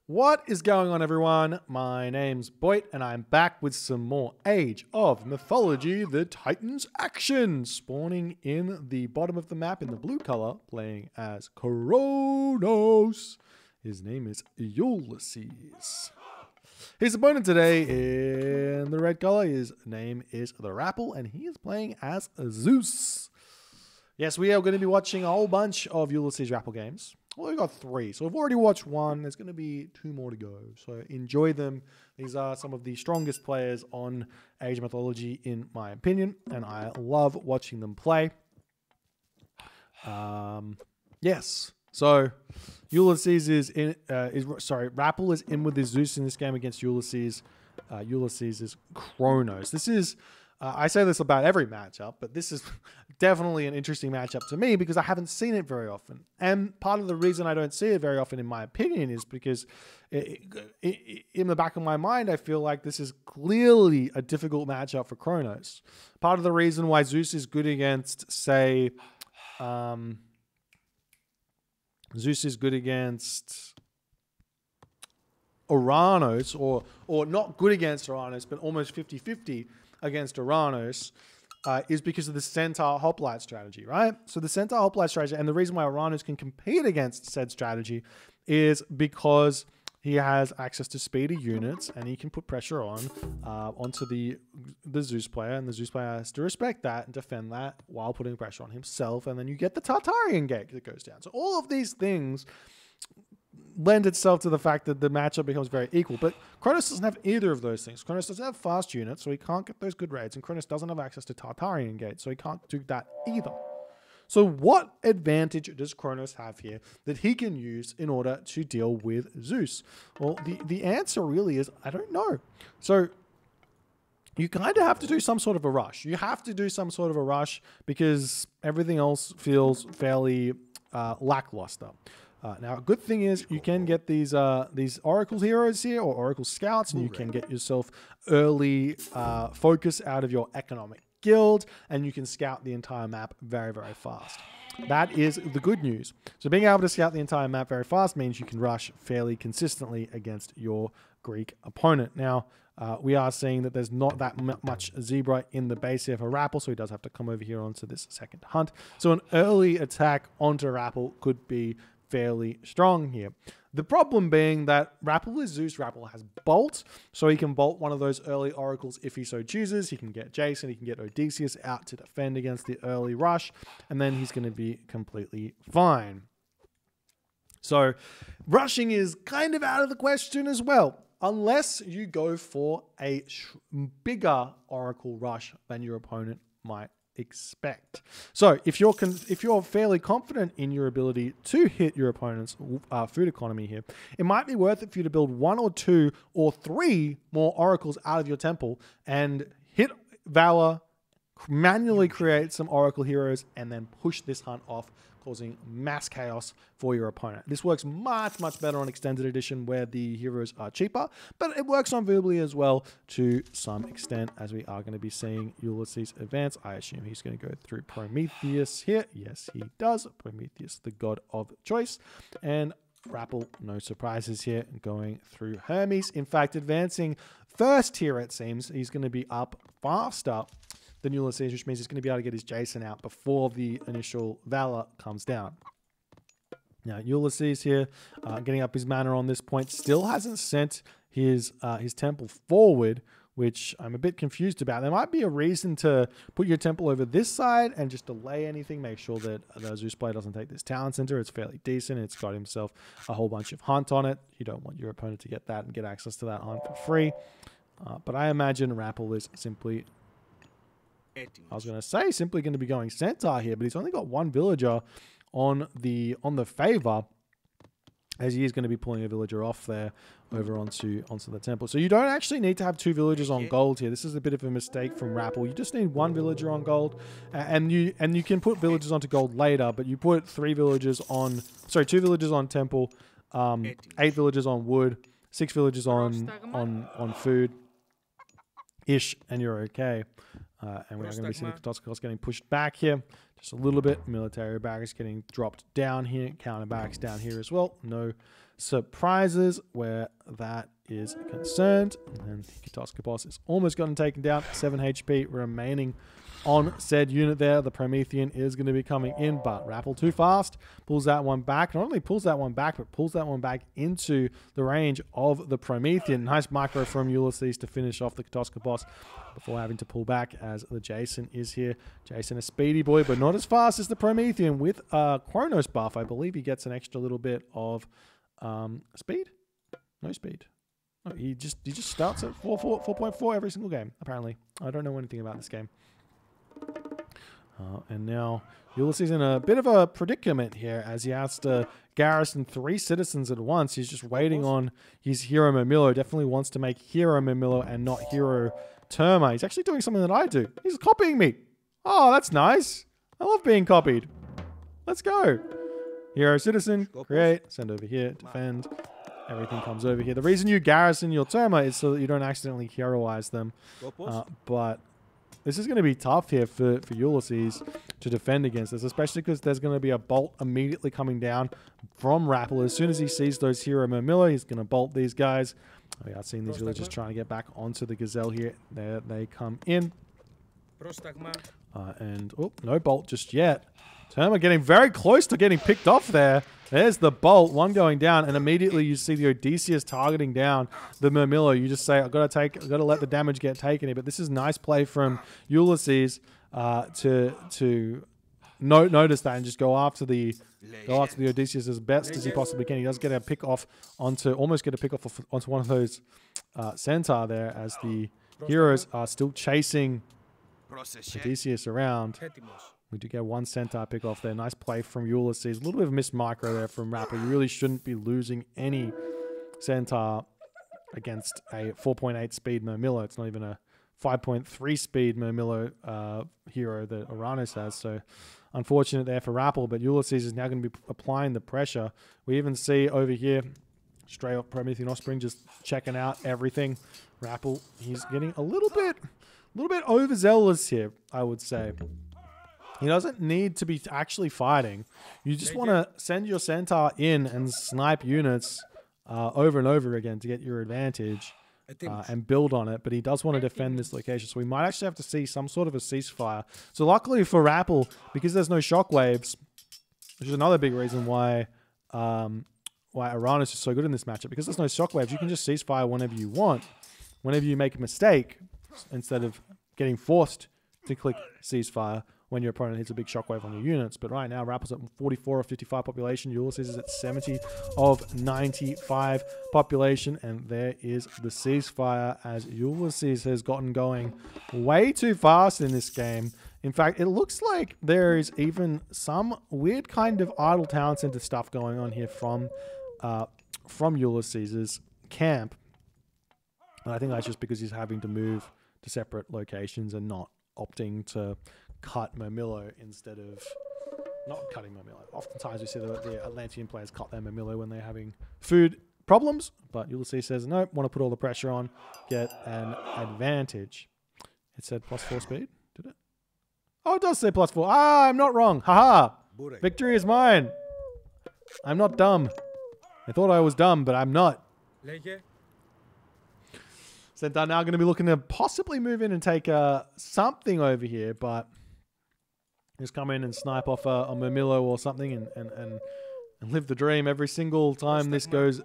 What is going on, everyone? My name's Boit, and I'm back with some more Age of Mythology, the Titans action, spawning in the bottom of the map in the blue color, playing as Kronos. His name is Ulysses. His opponent today in the red color, his name is the Rapl, and he is playing as Zeus. Yes, we are going to be watching a whole bunch of Ulysses Rapl games. Well, we've got 3, so we've already watched 1. There's going to be 2 more to go, so enjoy them. These are some of the strongest players on Age of Mythology, in my opinion, and I love watching them play. Yes, so Ulysses is in. Rapl is in with his Zeus in this game against Ulysses. Ulysses is Kronos. This is. I say this about every matchup, but this is definitely an interesting matchup to me because I haven't seen it very often. And part of the reason I don't see it very often, in my opinion, is because in the back of my mind, I feel like this is clearly a difficult matchup for Kronos. Part of the reason why Zeus is good against, say, Zeus is good against Uranos, or not good against Uranos, but almost 50-50 against Uranos, is because of the Centaur Hoplite strategy, right? So the Centaur Hoplite strategy, and the reason why Uranos can compete against said strategy is because he has access to speedy units, and he can put pressure onto the Zeus player, and the Zeus player has to respect that and defend that while putting pressure on himself, and then you get the Tartarian gate that goes down. So all of these things lend itself to the fact that the matchup becomes very equal. But Kronos doesn't have either of those things. Kronos doesn't have fast units, so he can't get those good raids, and Kronos doesn't have access to Tartarian gates, so he can't do that either. So what advantage does Kronos have here that he can use in order to deal with Zeus? Well, the answer really is, I don't know. So you kind of have to do some sort of a rush. You have to do some sort of a rush because everything else feels fairly lackluster. Now, a good thing is you can get these Oracle heroes here, or Oracle scouts, and you can get yourself early focus out of your economic guild, and you can scout the entire map very, very fast. That is the good news. So being able to scout the entire map very fast means you can rush fairly consistently against your Greek opponent. Now, we are seeing that there's not that much Zebra in the base here for Rapl, so he does have to come over here onto this second hunt. So an early attack onto Rapl could be fairly strong here. The problem being that Rapl is Zeus. Rapl has Bolt, so he can bolt one of those early oracles if he so chooses. He can get Jason, he can get Odysseus out to defend against the early rush, and then he's going to be completely fine. So rushing is kind of out of the question as well, unless you go for a bigger oracle rush than your opponent might expect. So if you're fairly confident in your ability to hit your opponent's food economy here, it might be worth it for you to build 1 or 2 or 3 more oracles out of your temple and hit Valor, manually create some oracle heroes, and then push this hunt off, causing mass chaos for your opponent. This works much, much better on Extended Edition where the heroes are cheaper, but it works on Verbally as well to some extent, as we are going to be seeing Ulysses advance. I assume he's going to go through Prometheus here. Yes, he does. Prometheus, the god of choice. And Rapl, no surprises here, going through Hermes. In fact, advancing first here, it seems. He's going to be up faster than Ulysses, which means he's going to be able to get his Jason out before the initial Valor comes down. Now, Ulysses here, getting up his mana on this point, still hasn't sent his temple forward, which I'm a bit confused about. There might be a reason to put your temple over this side and just delay anything, make sure that the Zeus player doesn't take this town center. It's fairly decent. It's got himself a whole bunch of hunt on it. You don't want your opponent to get that and get access to that hunt for free. But I imagine Rapl is simply... I was going to say simply going to be going Centaur here, but he's only got 1 villager on the favor, as he is going to be pulling a villager off there over onto the temple. So you don't actually need to have 2 villagers on gold here. This is a bit of a mistake from Rapl. You just need 1 villager on gold, and you can put villagers onto gold later, but you put 2 villagers on temple, 8 villagers on wood, 6 villagers on food ish, and you're okay. And we're going to be seeing the Katoskos getting pushed back here just a little bit. Military barracks getting dropped down here. Counter barracks down here as well. No surprises where that is concerned. And Ketoskopos is almost gotten taken down. 7 HP remaining on said unit there. The Promethean is going to be coming in, but Rapl too fast. Pulls that one back. Not only pulls that one back, but pulls that one back into the range of the Promethean. Nice micro from Ulysses to finish off the Ketoskopos before having to pull back as the Jason is here. Jason, a speedy boy, but not as fast as the Promethean with Kronos buff. I believe he gets an extra little bit of speed. No speed. No, he just starts at 4.4 every single game, apparently. I don't know anything about this game. And now Ulysses in a bit of a predicament here as he has to garrison 3 citizens at once. He's just waiting on his hero Momilo. Definitely wants to make hero Momilo and not hero Terma. He's actually doing something that I do. He's copying me. Oh, that's nice. I love being copied. Let's go. Hero citizen, create, send over here, defend. Everything comes over here. The reason you garrison your Terma is so that you don't accidentally heroize them. But this is going to be tough here for Ulysses to defend against this, especially because there's going to be a bolt immediately coming down from Rapl. As soon as he sees those hero Momilo, he's going to bolt these guys. We are seeing these villagers trying to get back onto the Gazelle here. There they come in. And, oh, no bolt just yet. Terma getting very close to getting picked off there. There's the bolt, one going down, and immediately you see the Odysseus targeting down the Momilo. You just say, I've got to let the damage get taken here. But this is nice play from Ulysses to notice that and just go after the Odysseus as best as he possibly can. He does get a pick off onto one of those centaur there as the heroes are still chasing Odysseus around. We do get 1 centaur pick off there. Nice play from Ulysses. A little bit of a missed micro there from Rapl. You really shouldn't be losing any centaur against a 4.8 speed Momilo. It's not even a 5.3 speed Momilo hero that Kronos has. So unfortunate there for Rapl, but Ulysses is now going to be applying the pressure. We even see over here, straight up Promethean Offspring just checking out everything. Rapl, he's getting a little bit overzealous here, I would say. He doesn't need to be actually fighting. You just want to send your centaur in and snipe units over and over again to get your advantage and build on it. But he does want to defend this location. So we might actually have to see some sort of a ceasefire. So luckily for Rapl, because there's no shockwaves, which is another big reason why Kronos is so good in this matchup. Because there's no shockwaves, you can just ceasefire whenever you want. Whenever you make a mistake, instead of getting forced to click ceasefire when your opponent hits a big shockwave on your units. But right now, Rapl's at 44 of 55 population. Ulysses is at 70 of 95 population. And there is the ceasefire as Ulysses has gotten going way too fast in this game. In fact, it looks like there is even some weird kind of idle town center stuff going on here from Ulysses' camp. And I think that's just because he's having to move to separate locations and not opting to cut Momilo instead of not cutting Momilo. Oftentimes we see the Atlantean players cut their Momilo when they're having food problems, but Ulysses says, no, want to put all the pressure on, get an advantage. It said +4 speed, did it? Oh, it does say +4. Ah, I'm not wrong. Haha. Victory is mine. I'm not dumb. I thought I was dumb, but I'm not. So they're now going to be looking to possibly move in and take something over here, but just come in and snipe off a Momilo or something and live the dream every single time this goes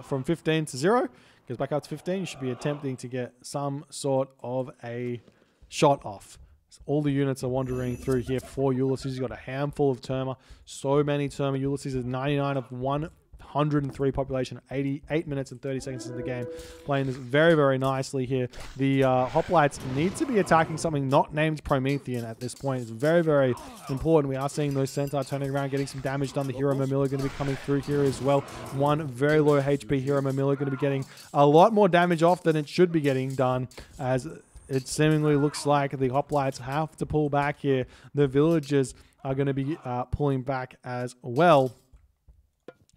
from 15 to 0. Goes back up to 15. You should be attempting to get some sort of a shot off. So all the units are wandering through here for Ulysses. He's got a handful of Terma. So many Terma. Ulysses is 99 of 103 population, 88 minutes and 30 seconds into the game. Playing this very, very nicely here. The Hoplites need to be attacking something not named Promethean at this point. It's very, very important. We are seeing those Centaur turning around, getting some damage done. The hero Momilo going to be coming through here as well. One very low HP hero Momilo going to be getting a lot more damage off than it should be getting done, as it seemingly looks like the Hoplites have to pull back here. The villagers are going to be pulling back as well.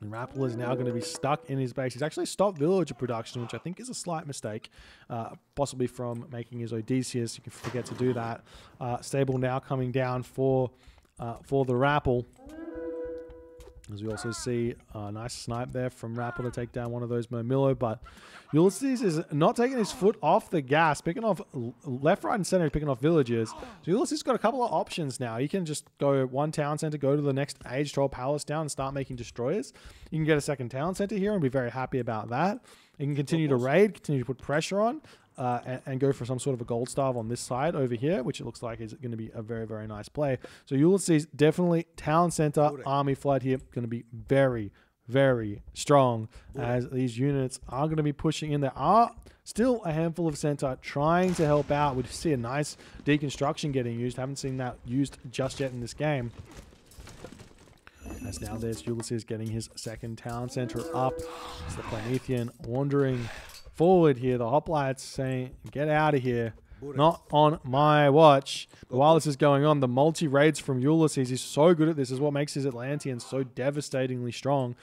And Rapl is now going to be stuck in his base. He's actually stopped villager production, which I think is a slight mistake, possibly from making his Odysseus. You can forget to do that. Stable now coming down for the Rapl. As we also see a nice snipe there from Rapl to take down one of those Murmillo, but Ulysses is not taking his foot off the gas, picking off left, right, and center, picking off villagers. So Ulysses got a couple of options now. He can just go one town center, go to the next age, troll palace down, and start making destroyers. You can get a second town center here and be very happy about that. You can continue to raid, continue to put pressure on, and go for some sort of a gold starve on this side over here, which it looks like is going to be a very, very nice play. So Ulysses, definitely town center, army flood here, going to be very, very strong as these units are going to be pushing in. There are still a handful of center trying to help out. We see a nice deconstruction getting used. Haven't seen that used just yet in this game. As now there's Ulysses getting his second town center up. It's the Promethean wandering forward here. The hoplites saying, get out of here. Not on my watch. But while this is going on, the multi-raids from Ulysses is so good at this. Is what makes his Atlanteans so devastatingly strong.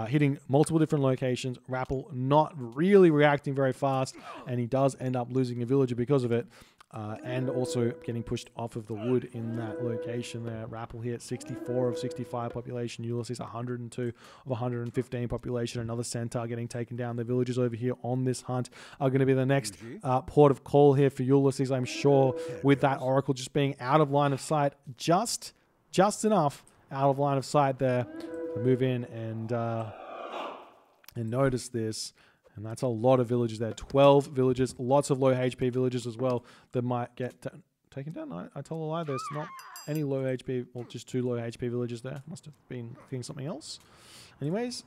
Hitting multiple different locations. Rapl not really reacting very fast. And he does end up losing a villager because of it. And also getting pushed off of the wood in that location there. Rapl here at 64 of 65 population. Ulysses 102 of 115 population. Another centaur getting taken down. The villagers over here on this hunt are going to be the next port of call here for Ulysses, I'm sure, with that oracle just being out of line of sight. Just enough out of line of sight there to move in and notice this. And that's a lot of villagers there. 12 villagers, lots of low HP villagers as well that might get taken down. I tell a lie, there's not any low HP, well, just 2 low HP villagers there. Must have been thinking something else. Anyways,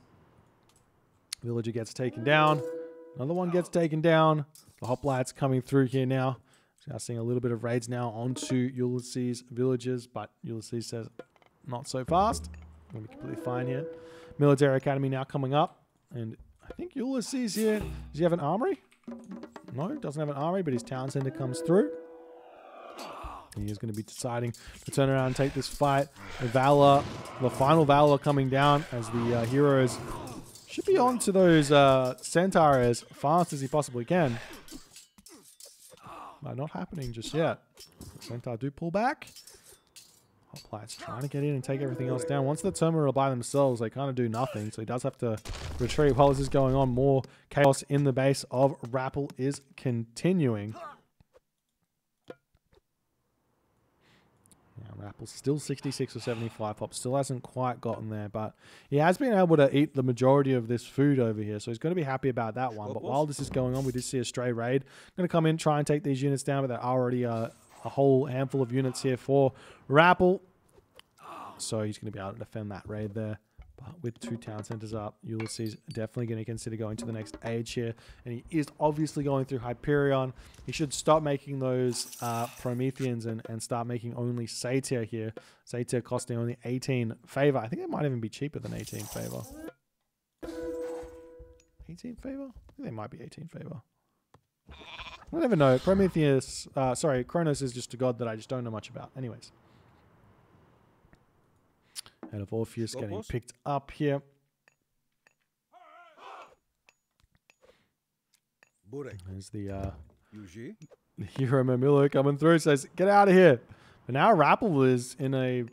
villager gets taken down. Another one gets taken down. The hoplites coming through here now. So seeing a little bit of raids now onto Ulysses' villagers, but Ulysses says, not so fast. I'm going to be completely fine here. Military Academy now coming up, and I think Ulysses here, does he have an armory? No, doesn't have an armory, but his town center comes through. He is going to be deciding to turn around and take this fight. The Valor, the final Valor coming down as the heroes should be on to those Centaur as fast as he possibly can. But not happening just yet. The Centaur do pull back. Hoplites trying to get in and take everything else down. Once the Terminal are by themselves, they kind of do nothing. So he does have to retreat while this is going on. More chaos in the base of Rapl is continuing. Now Rapple's still 66 or 75 pop. Still hasn't quite gotten there, but he has been able to eat the majority of this food over here. So he's going to be happy about that one. But while this is going on, we did see a stray raid. Going to come in, try and take these units down, but there are already a whole handful of units here for Rapl. So he's going to be able to defend that raid there. But with 2 town centers up, Ulysses definitely going to consider going to the next age here. And he is obviously going through Hyperion. He should stop making those Prometheans and start making only Satyr here. Satyr costing only 18 favor. I think it might even be cheaper than 18 favor. 18 favor? I think they might be 18 favor. I never know. Prometheus, Kronos is just a god that I just don't know much about. Anyways. Head of Orpheus getting picked up here. There's the hero Murmillo coming through. Says, get out of here. But now Rapl is in a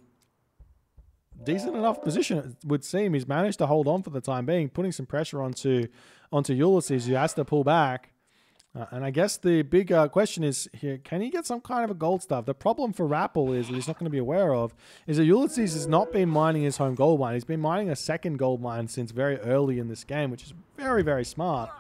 decent enough position, it would seem. He's managed to hold on for the time being, putting some pressure onto Ulysses, who has to pull back. And I guess the big question is here, can he get some kind of a gold stuff? The problem for Rapl is that he's not going to be aware of is that Ulysses has not been mining his home gold mine. He's been mining a second gold mine since very early in this game, which is very, very smart.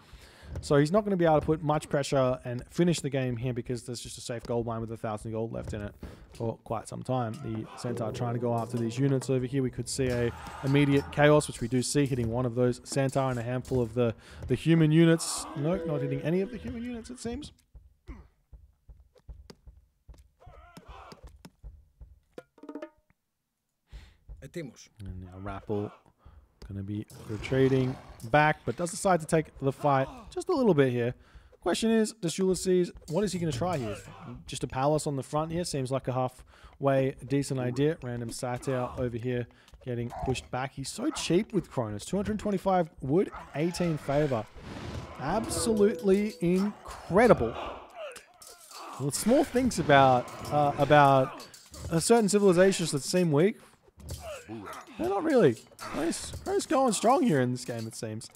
So he's not going to be able to put much pressure and finish the game here because there's just a safe gold mine with 1,000 gold left in it for quite some time. The Centaur trying to go after these units over here. We could see a immediate chaos, which we do see, hitting one of those Centaur and a handful of the human units. Nope, not hitting any of the human units, it seems. And now Rapl going to be retreating back, but does decide to take the fight just a little bit here. Question is, does Ulysses, what is he going to try here? Just a palace on the front here seems like a halfway decent idea. Random Satyr over here getting pushed back. He's so cheap with Kronos. 225 wood, 18 favor. Absolutely incredible. Well, small things about certain civilizations that seem weak They're not really. Kronos going strong here in this game, it seems.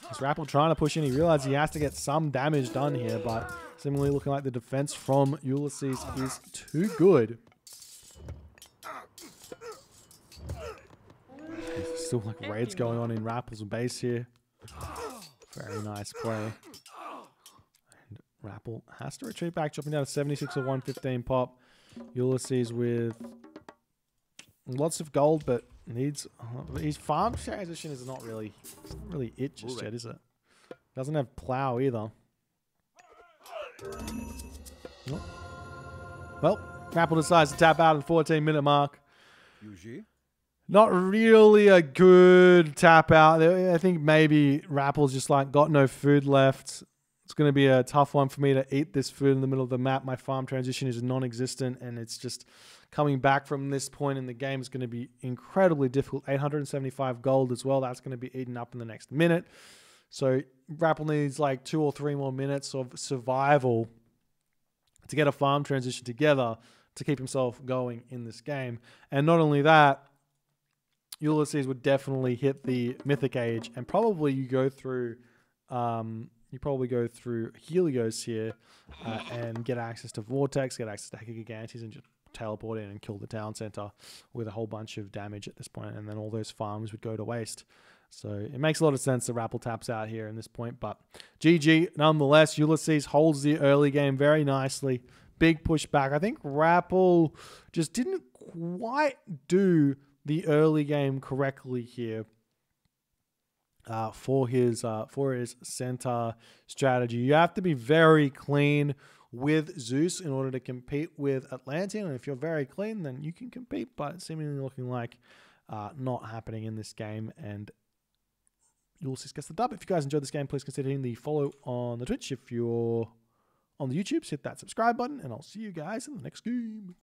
As Rapl trying to push in, he realizes he has to get some damage done here, but similarly looking like the defense from Ulysses is too good. There's still like raids going on in Rapl's base here. Very nice play. And Rapl has to retreat back, dropping down to 76 or 115 pop. Ulysses with lots of gold, but needs his farm transition is not really it just yet, is it? Doesn't have plow either. Nope. Well, Rapl decides to tap out at the 14-minute mark. Not really a good tap out. I think maybe Rapl's just like got no food left. It's going to be a tough one for me to eat this food in the middle of the map. My farm transition is non-existent, and it's just coming back from this point in the game is going to be incredibly difficult. 875 gold as well. That's going to be eaten up in the next minute. So Rapl needs like 2 or 3 more minutes of survival to get a farm transition together to keep himself going in this game. And not only that, Ulysses would definitely hit the Mythic Age, and probably you go through Helios here and get access to Vortex, get access to Gigantes, and just teleport in and kill the town center with a whole bunch of damage at this point, and then all those farms would go to waste. So it makes a lot of sense that Rapl taps out here in this point, but GG nonetheless. Ulysses holds the early game very nicely. Big pushback. I think Rapl just didn't quite do the early game correctly here for his center strategy. You have to be very clean with Zeus in order to compete with Atlantean, and if you're very clean, then you can compete, but it's seemingly looking like not happening in this game, and Ulysses gets the dub. If you guys enjoyed this game, please consider hitting the follow on the Twitch. If you're on the YouTubes, hit that subscribe button, and I'll see you guys in the next game.